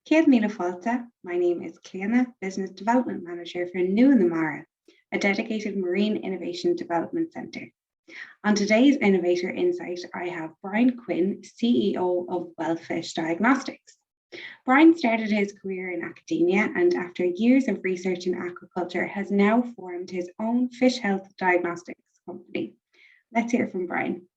Céad míle fáilte. My name is Cléanna, Business Development Manager for New in the Mara, a dedicated marine innovation development centre. On today's Innovator Insight, I have Brian Quinn, CEO of Wellfish Diagnostics. Brian started his career in academia and after years of research in aquaculture has now formed his own fish health diagnostics company. Let's hear from Brian.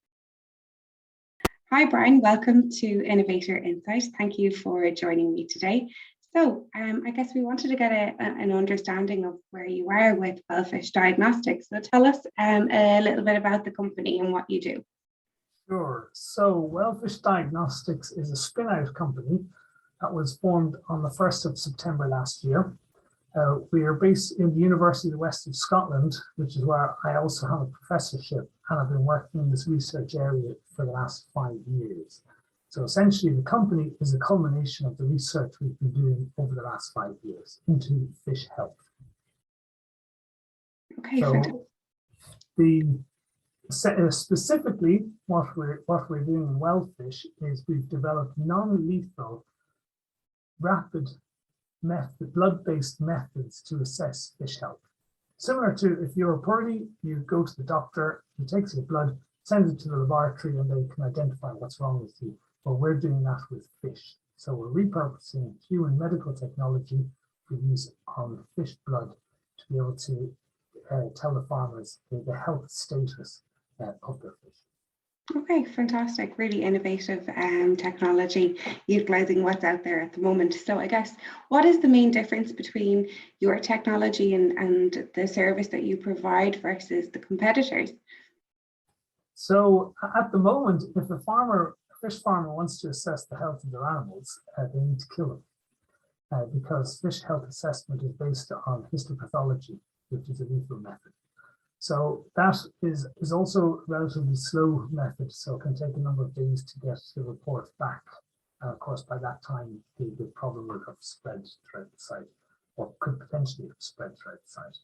Hi, Brian. Welcome to Innovator Insight. Thank you for joining me today. So I guess we wanted to get an understanding of where you are with Wellfish Diagnostics. So tell us a little bit about the company and what you do. Sure. So Wellfish Diagnostics is a spin-out company that was formed on the 1st of September last year. We are based in the University of the West of Scotland, which is where I also have a professorship, and I've been working in this research area for the last 5 years. So essentially, the company is a culmination of the research we've been doing over the last 5 years into fish health. Okay, so specifically, what we're doing in Wellfish is we've developed non-lethal, rapid blood-based methods to assess fish health. Similar to if you're poorly, you go to the doctor, he takes your blood, sends it to the laboratory, and they can identify what's wrong with you. But we're doing that with fish. So we're repurposing human medical technology for use on fish blood to be able to tell the farmers the health status of their fish. Okay, fantastic. Really innovative technology, utilizing what's out there at the moment. So I guess, what is the main difference between your technology and the service that you provide versus the competitors? So at the moment, if a fish farmer wants to assess the health of their animals, they need to kill them because fish health assessment is based on histopathology, which is a lethal method. So that is also a relatively slow method, so it can take a number of days to get the report back. And of course, by that time, the problem will have spread throughout the site, or could potentially have spread throughout the site.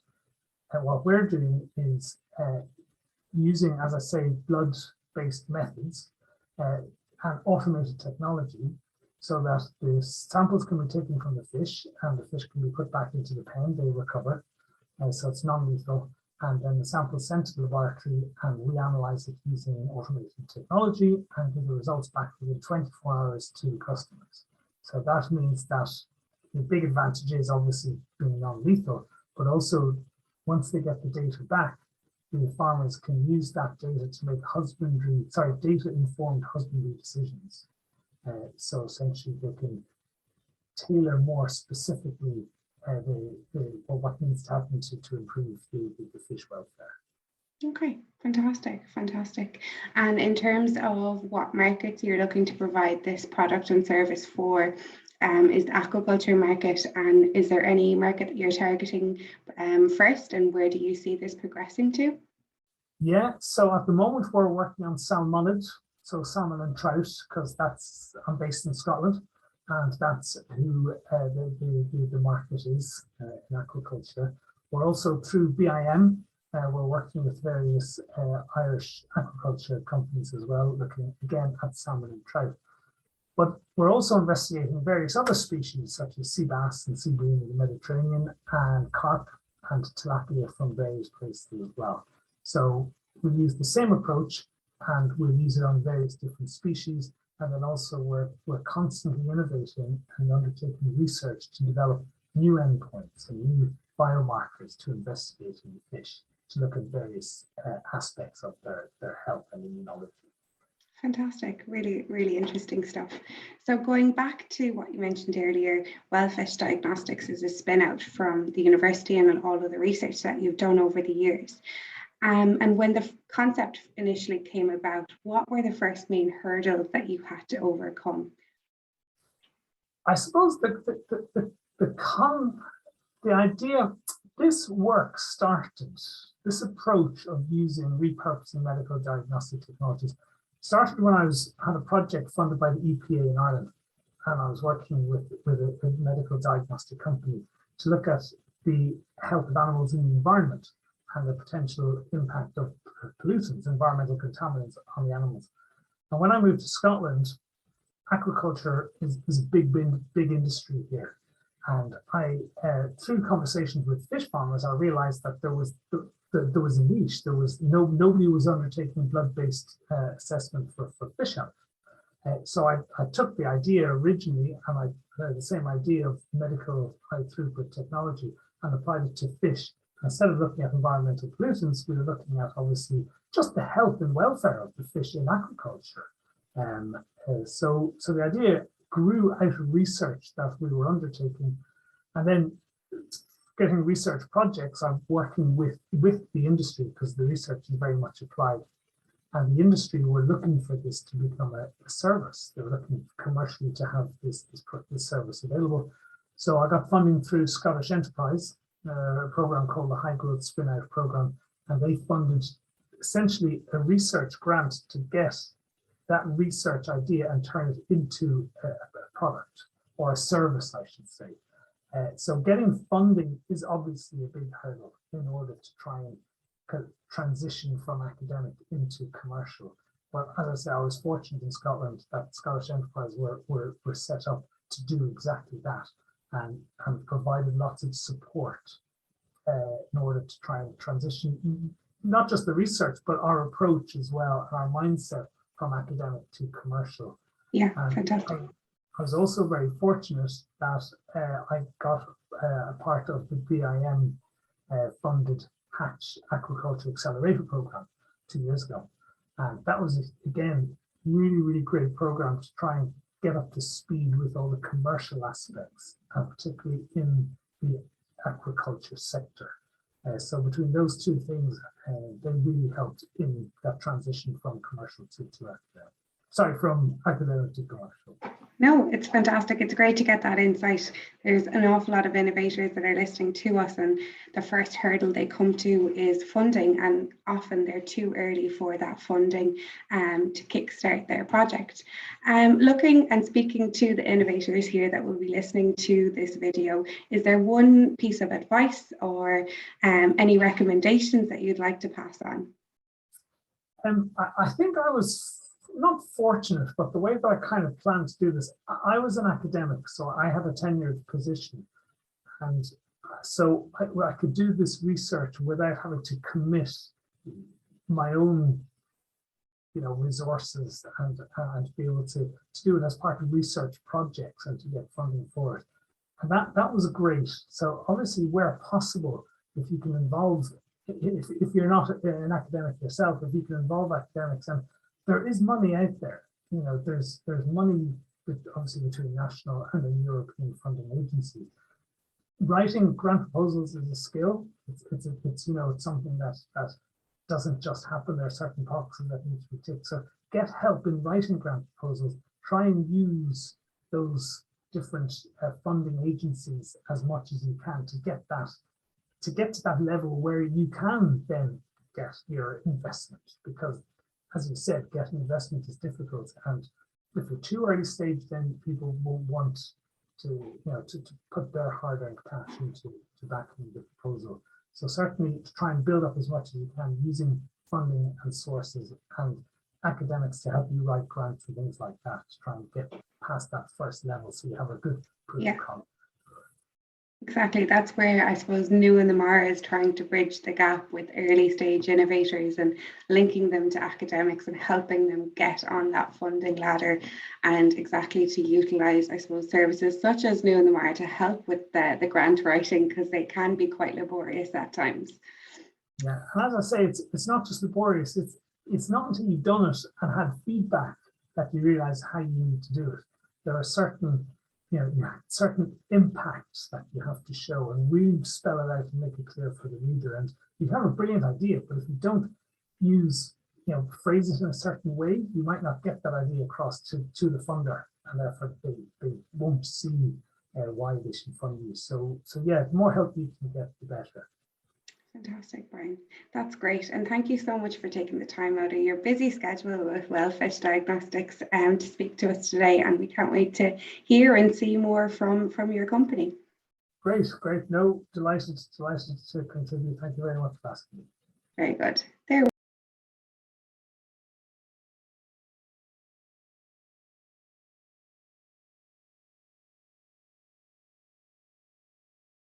And what we're doing is using, as I say, blood-based methods and automated technology so that the samples can be taken from the fish and the fish can be put back into the pen, they recover, so it's non-lethal. And then the sample is sent to the laboratory and we analyze it using automated technology and give the results back within 24 hours to customers. So that means that the big advantage is obviously being non-lethal, but also once they get the data back, the farmers can use that data to make data-informed husbandry decisions. So essentially they can tailor more specifically what needs to happen to improve the fish welfare. Okay, fantastic. And in terms of what markets you're looking to provide this product and service for, is the aquaculture market, and is there any market that you're targeting first, and where do you see this progressing to? Yeah, so at the moment we're working on salmonid, so salmon and trout, because I'm based in Scotland. And that's who the market is in aquaculture. We're also through BIM, we're working with various Irish aquaculture companies as well, looking again at salmon and trout. But we're also investigating various other species such as sea bass and sea bream in the Mediterranean, and carp and tilapia from various places as well. So we use the same approach and we'll use it on various different species. And then also we're constantly innovating and undertaking research to develop new endpoints and new biomarkers to investigate in the fish to look at various aspects of their health and immunology. Fantastic, really interesting stuff. So going back to what you mentioned earlier, Wellfish Diagnostics is a spin out from the university and all of the research that you've done over the years. And when the concept initially came about, what were the first main hurdles that you had to overcome? I suppose the idea, this work started, this approach of using repurposing medical diagnostic technologies started when I had a project funded by the EPA in Ireland, and I was working with a medical diagnostic company to look at the health of animals in the environment and the potential impact of pollutants, environmental contaminants on the animals. And when I moved to Scotland, aquaculture is a big industry here. And I, through conversations with fish farmers, I realized that there was a niche. There was nobody was undertaking blood-based assessment for fish health. So I took the idea originally, and I the same idea of medical high throughput technology, and applied it to fish. Instead of looking at environmental pollutants, we were looking at obviously just the health and welfare of the fish in aquaculture. So the idea grew out of research that we were undertaking, and then getting research projects. I'm working with the industry because the research is very much applied, and the industry were looking for this to become a service. They were looking commercially to have this service available. So I got funding through Scottish Enterprise, a program called the High Growth Spin Out Program, and they funded essentially a research grant to get that research idea and turn it into a product or a service, I should say. So getting funding is obviously a big hurdle in order to try and transition from academic into commercial. But as I say, I was fortunate in Scotland that Scottish Enterprise were set up to do exactly that, and provided lots of support in order to try and transition not just the research, but our approach as well, and our mindset from academic to commercial. Yeah, fantastic. I was also very fortunate that I got a part of the BIM funded Hatch Aquaculture Accelerator Program 2 years ago. And that was, again, really great program to try and get up to speed with all the commercial aspects, particularly in the aquaculture sector. So between those two things, they really helped in that transition from commercial to academic. Sorry, from academic to commercial. No, it's fantastic. It's great to get that insight. There's an awful lot of innovators that are listening to us, and the first hurdle they come to is funding, and often they're too early for that funding to kickstart their project. Looking and speaking to the innovators here that will be listening to this video, is there one piece of advice or any recommendations that you'd like to pass on? I think I was not fortunate, but the way that I kind of planned to do this, I was an academic, so I had a tenured position. And so I could do this research without having to commit my own, resources and be able to do it as part of research projects and to get funding for it. And that was great. So obviously where possible, if you can involve, if you're not an academic yourself, if you can involve academics, and there is money out there. There's money obviously between national and the European funding agencies. Writing grant proposals is a skill. It's something that doesn't just happen. There are certain boxes that need to be ticked. So get help in writing grant proposals. Try and use those different funding agencies as much as you can to get to that level where you can then get your investment, because as you said, getting investment is difficult, and if you're too early stage, then people won't want to put their hard-earned cash into backing the proposal. So certainly try and build up as much as you can using funding and sources and academics to help you write grants and things like that, to try and get past that first level so you have a good proof of concept. Exactly. That's where I suppose New in the Mara is trying to bridge the gap with early stage innovators and linking them to academics and helping them get on that funding ladder, and exactly to utilise, I suppose, services such as New in the Mara to help with the grant writing, because they can be quite laborious at times. Yeah, and as I say, it's not just laborious. It's not until you've done it and had feedback that you realise how you need to do it. There are certain certain impacts that you have to show and really spell it out and make it clear for the reader. And you have a brilliant idea, but if you don't phrase it in a certain way, you might not get that idea across to the funder, and therefore they won't see why they should fund you. So yeah, the more help you can get, the better. Fantastic, Brian. That's great. And thank you so much for taking the time out of your busy schedule with Wellfish Diagnostics to speak to us today. And we can't wait to hear and see more from your company. Great. No, delighted to contribute. Thank you very much for asking me. Very good. There